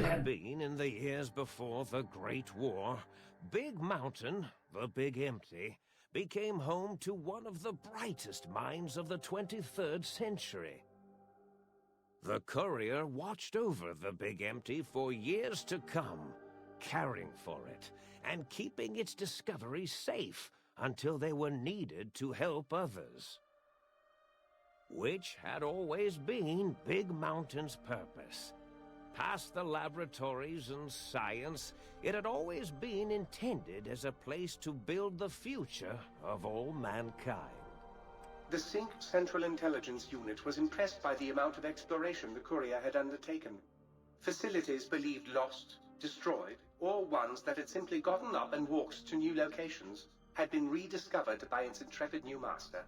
had been in the years before the Great War, Big Mountain, the Big Empty, became home to one of the brightest minds of the 23rd century. The courier watched over the Big Empty for years to come, caring for it and keeping its discoveries safe until they were needed to help others. Which had always been Big Mountain's purpose. Past the laboratories and science, it had always been intended as a place to build the future of all mankind. The Sync Central Intelligence Unit was impressed by the amount of exploration the courier had undertaken. Facilities believed lost, destroyed, or ones that had simply gotten up and walked to new locations had been rediscovered by its intrepid new master.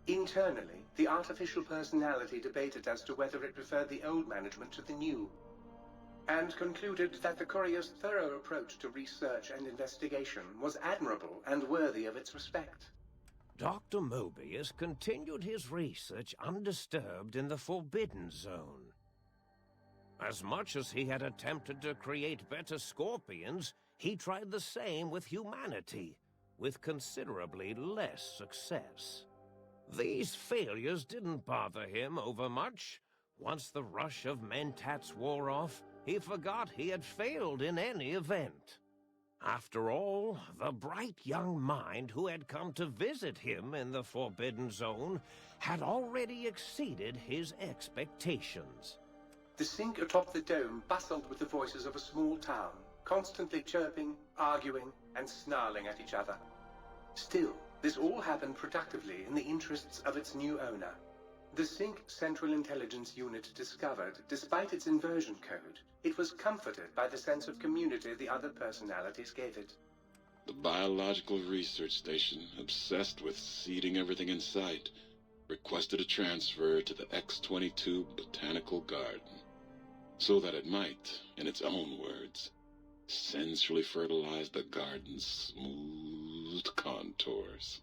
Internally, the artificial personality debated as to whether it preferred the old management to the new, and concluded that the courier's thorough approach to research and investigation was admirable and worthy of its respect. Dr. Mobius continued his research undisturbed in the Forbidden Zone. As much as he had attempted to create better scorpions, he tried the same with humanity, with considerably less success. These failures didn't bother him overmuch. Once the rush of mentats wore off, he forgot he had failed in any event. After all, the bright young mind who had come to visit him in the Forbidden Zone had already exceeded his expectations. The Sync atop the dome bustled with the voices of a small town, constantly chirping, arguing, and snarling at each other. Still, this all happened productively in the interests of its new owner. The Sync Central Intelligence Unit discovered, despite its inversion code, it was comforted by the sense of community the other personalities gave it. The biological research station, obsessed with seeding everything in sight, requested a transfer to the X-22 Botanical Garden, so that it might, in its own words, sensually fertilize the garden's smooth contours.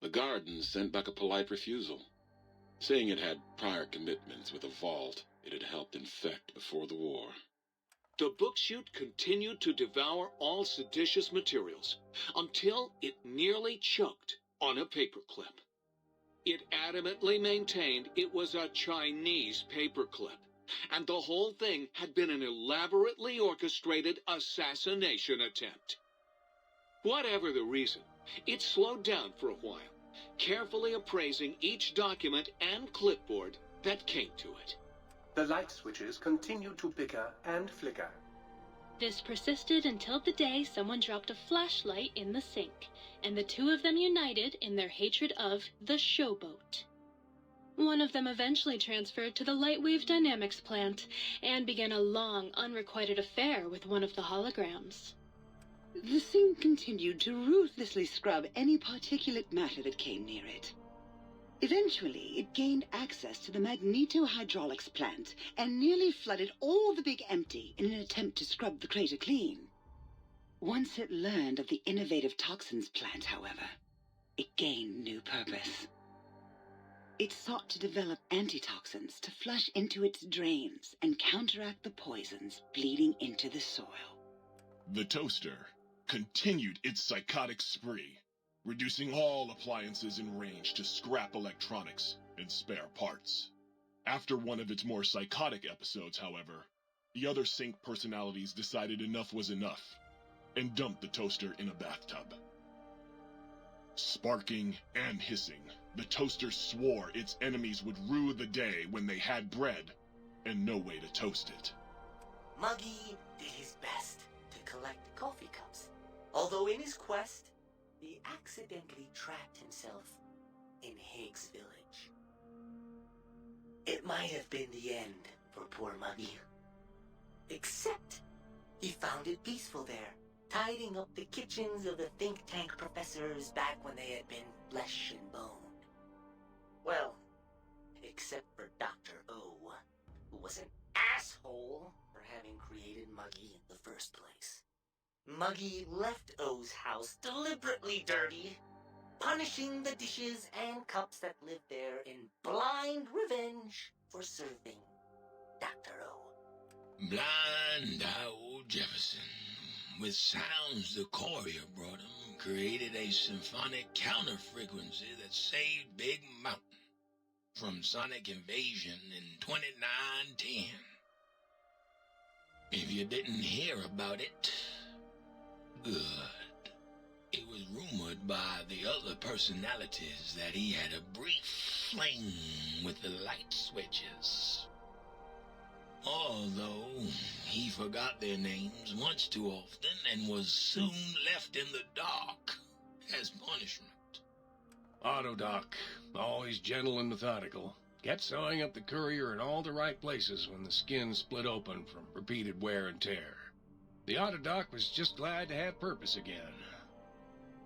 The garden sent back a polite refusal, saying it had prior commitments with a vault it had helped infect before the war. The book chute continued to devour all seditious materials until it nearly choked on a paperclip. It adamantly maintained it was a Chinese paperclip, and the whole thing had been an elaborately orchestrated assassination attempt. Whatever the reason, it slowed down for a while, carefully appraising each document and clipboard that came to it. The light switches continued to bicker and flicker. This persisted until the day someone dropped a flashlight in the sink, and the two of them united in their hatred of the showboat. One of them eventually transferred to the Lightwave Dynamics plant and began a long, unrequited affair with one of the holograms. The Sync continued to ruthlessly scrub any particulate matter that came near it. Eventually, it gained access to the magnetohydraulics plant and nearly flooded all the Big Empty in an attempt to scrub the crater clean. Once it learned of the innovative toxins plant, however, it gained new purpose. It sought to develop antitoxins to flush into its drains and counteract the poisons bleeding into the soil. The toaster continued its psychotic spree, reducing all appliances in range to scrap electronics and spare parts. After one of its more psychotic episodes, however, the other Sync personalities decided enough was enough and dumped the toaster in a bathtub. Sparking and hissing, the toaster swore its enemies would rue the day when they had bread and no way to toast it. Muggy did his best to collect coffee cups, although in his quest, he accidentally trapped himself in Higgs Village. It might have been the end for poor Muggy. Except, he found it peaceful there, tidying up the kitchens of the think tank professors back when they had been flesh and bone. Well, except for Dr. O, who was an asshole for having created Muggy in the first place. Muggy left O's house deliberately dirty, punishing the dishes and cups that lived there in blind revenge for serving Dr. O. Blind old Jefferson, with sounds the courier brought him, created a symphonic counter-frequency that saved Big Mountain from sonic invasion in 2910. If you didn't hear about it, good. It was rumored by the other personalities that he had a brief fling with the light switches. Although he forgot their names much too often and was soon left in the dark as punishment. Autodoc, always gentle and methodical, kept sewing up the courier in all the right places when the skin split open from repeated wear and tear. The Autodoc was just glad to have purpose again.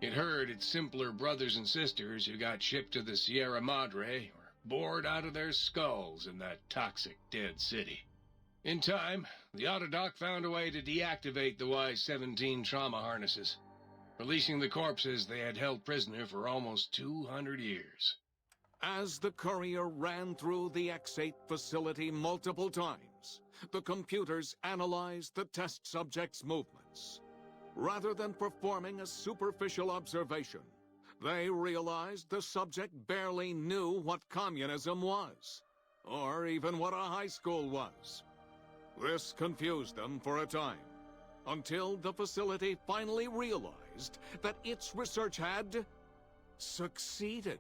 It heard its simpler brothers and sisters who got shipped to the Sierra Madre were bored out of their skulls in that toxic dead city. In time, the Autodoc found a way to deactivate the Y-17 trauma harnesses, releasing the corpses they had held prisoner for almost 200 years. As the courier ran through the X-8 facility multiple times, the computers analyzed the test subject's movements. Rather than performing a superficial observation, they realized the subject barely knew what communism was, or even what a high school was. This confused them for a time, until the facility finally realized that its research had succeeded.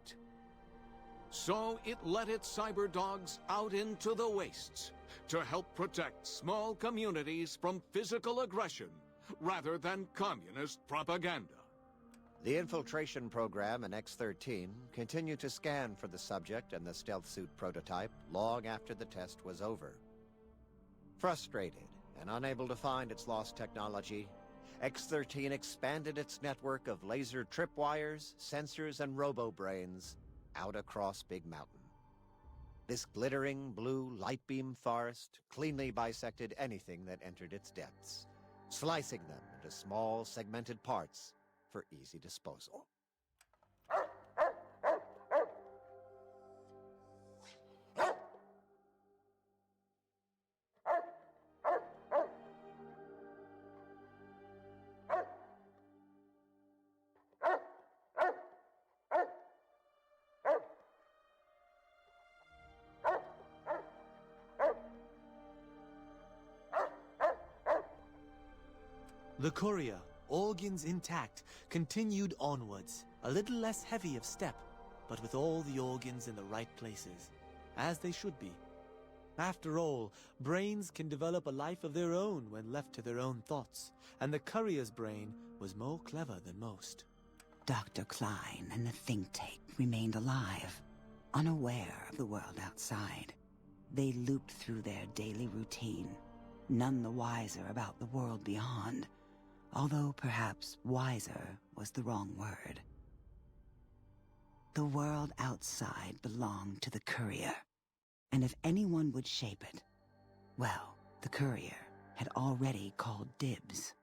So it let its cyber dogs out into the wastes to help protect small communities from physical aggression rather than communist propaganda. The infiltration program in X-13 continued to scan for the subject and the stealth suit prototype long after the test was over. Frustrated and unable to find its lost technology, X-13 expanded its network of laser tripwires, sensors, and robo-brains out across Big Mountain. This glittering blue light beam forest cleanly bisected anything that entered its depths, slicing them into small segmented parts for easy disposal. The courier, organs intact, continued onwards, a little less heavy of step, but with all the organs in the right places, as they should be. After all, brains can develop a life of their own when left to their own thoughts, and the courier's brain was more clever than most. Dr. Klein and the think tank remained alive, unaware of the world outside. They looped through their daily routine, none the wiser about the world beyond, although perhaps wiser was the wrong word. The world outside belonged to the courier, and if anyone would shape it, well, the courier had already called dibs.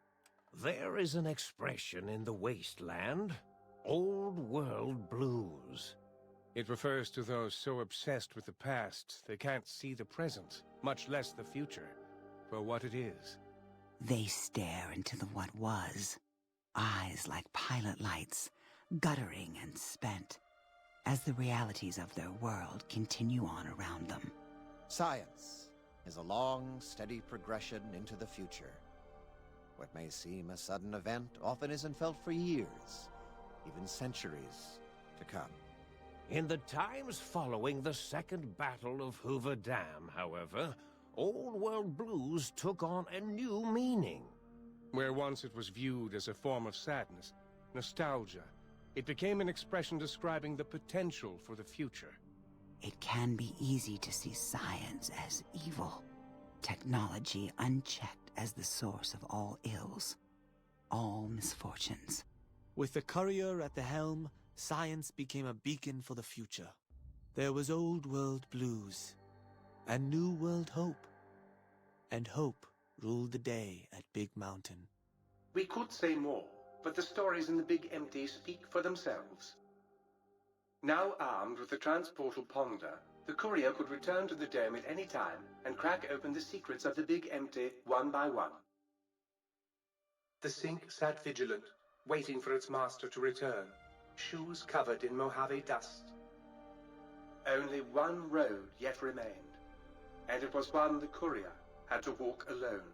There is an expression in the wasteland, old world blues. It refers to those so obsessed with the past they can't see the present, much less the future, for what it is. They stare into the what was, eyes like pilot lights, guttering and spent, as the realities of their world continue on around them. Science is a long, steady progression into the future. What may seem a sudden event often isn't felt for years, even centuries to come. In the times following the Second Battle of Hoover Dam, however, Old World Blues took on a new meaning. Where once it was viewed as a form of sadness, nostalgia, it became an expression describing the potential for the future. It can be easy to see science as evil, technology unchecked as the source of all ills, all misfortunes. With the courier at the helm, science became a beacon for the future. There was old world blues, and new world hope. And hope ruled the day at Big Mountain. We could say more, but the stories in the Big Empty speak for themselves. Now armed with the transportal Ponder, the courier could return to the dome at any time and crack open the secrets of the Big Empty one by one. The sink sat vigilant, waiting for its master to return, shoes covered in Mojave dust. Only one road yet remained, and it was one the courier had to walk alone.